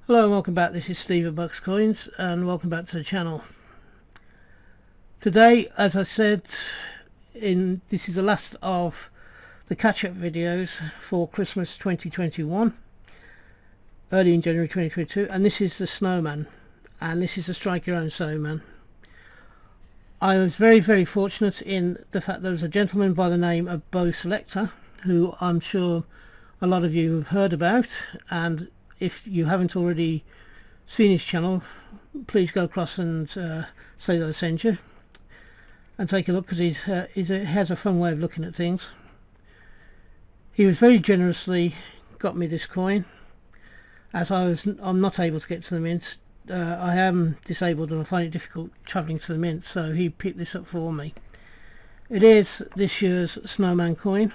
Hello and welcome back. This is Steve at Bucks Coins and welcome back to the channel. Today, as I said, this is the last of the catch-up videos for Christmas 2021, early in January 2022, and this is the Snowman, and this is the Strike Your Own Snowman. I was very fortunate in the fact there was a gentleman by the name of Bo Selector, who I'm sure a lot of you have heard about, and if you haven't already seen his channel, please go across and say that I sent you and take a look, because he has a fun way of looking at things. He was very generously got me this coin, as I'm not able to get to the mint. I am disabled and I find it difficult travelling to the mint, so he picked this up for me. It is this year's Snowman coin.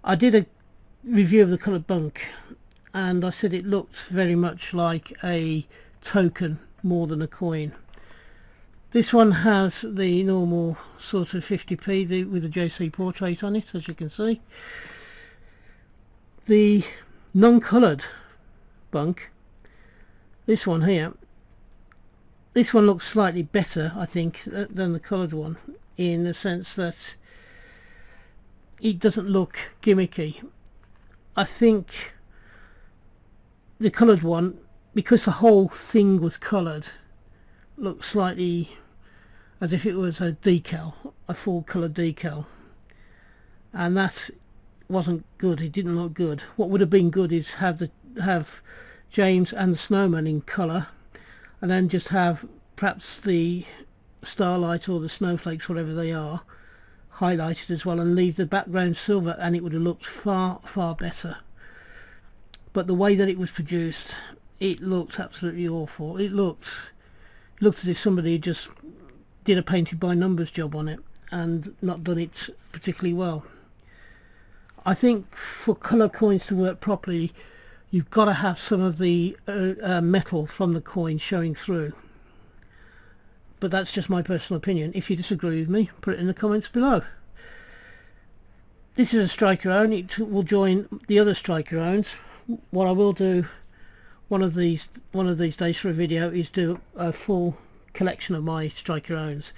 I did a review of the coloured bunk and I said it looked very much like a token more than a coin. This one has the normal sort of 50p with a JC portrait on it, as you can see. The non-coloured bunk, this one here, this one looks slightly better, I think, than the coloured one, in the sense that it doesn't look gimmicky. I think the coloured one, because the whole thing was coloured, looked slightly as if it was a decal, a full colour decal, and that wasn't good. It didn't look good. What would have been good is have James and the Snowman in colour, and then just have perhaps the starlight or the snowflakes, whatever they are, highlighted as well, and leave the background silver, and it would have looked far better. But the way that it was produced, it looked absolutely awful. It looked as if somebody just did a painted by numbers job on it and not done it particularly well. I think for colour coins to work properly, you've got to have some of the metal from the coin showing through. But that's just my personal opinion. If you disagree with me, put it in the comments below. This is a Strike Your Own. It will join the other Strike Your Owns. What I will do one of these days for a video is do a full collection of my Strike Your Owns.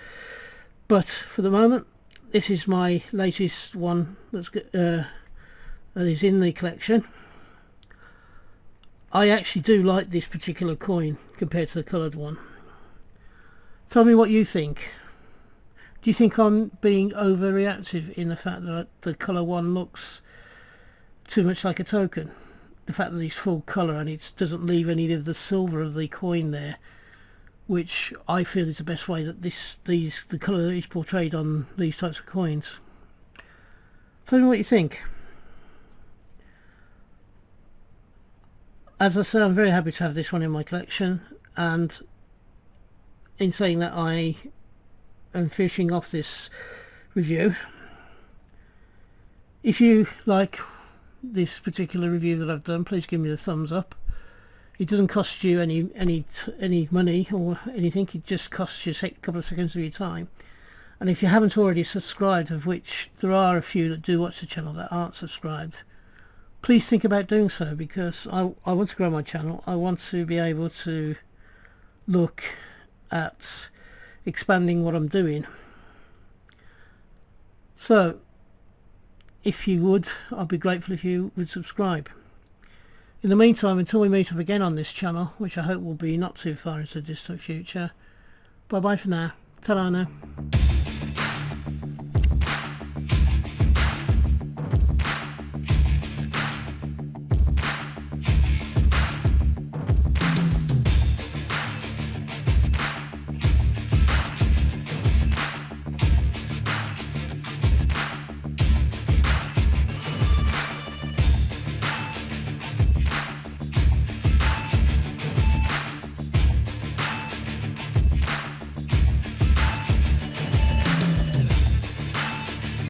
But for the moment, this is my latest one that is in the collection. I actually do like this particular coin compared to the coloured one. Tell me what you think. Do you think I'm being overreactive in the fact that the colour one looks too much like a token? The fact that it's full colour and it doesn't leave any of the silver of the coin there, which I feel is the best way that the colour is portrayed on these types of coins. Tell me what you think. As I say, I'm very happy to have this one in my collection, and in saying that, I am finishing off this review. If you like this particular review that I've done, please give me the thumbs up. It doesn't cost you any money or anything. It just costs you a couple of seconds of your time. And if you haven't already subscribed, of which there are a few that do watch the channel that aren't subscribed, please think about doing so, because I want to grow my channel. I want to be able to look at expanding what I'm doing. So if you would, I'd be grateful if you would subscribe. In the meantime, until we meet up again on this channel, which I hope will be not too far into the distant future, bye bye for now. Ta-ra now.